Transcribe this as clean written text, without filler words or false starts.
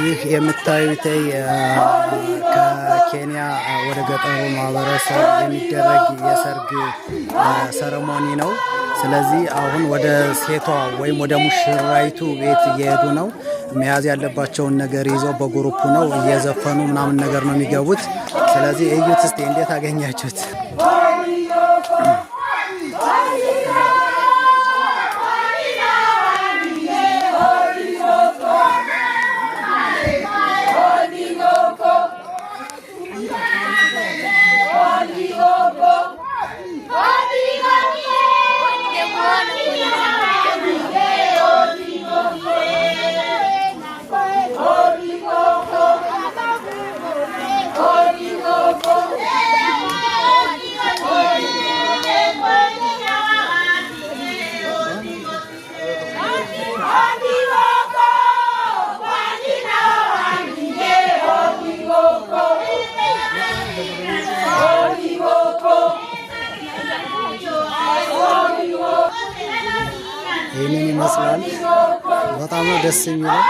ይህ የምታዩት ከኬንያ ወደ ገጠሩ ማህበረሰብ የሚደረግ የሰርግ ሰረሞኒ ነው። ስለዚህ አሁን ወደ ሴቷ ወይም ወደ ሙሽራይቱ ቤት እየሄዱ ነው። መያዝ ያለባቸውን ነገር ይዘው በግሩፕ ነው እየዘፈኑ ምናምን ነገር ነው የሚገቡት። ስለዚህ እዩት እስቲ እንዴት አገኛችሁት? ይህንን ይመስላል። በጣም ነው ደስ የሚለው።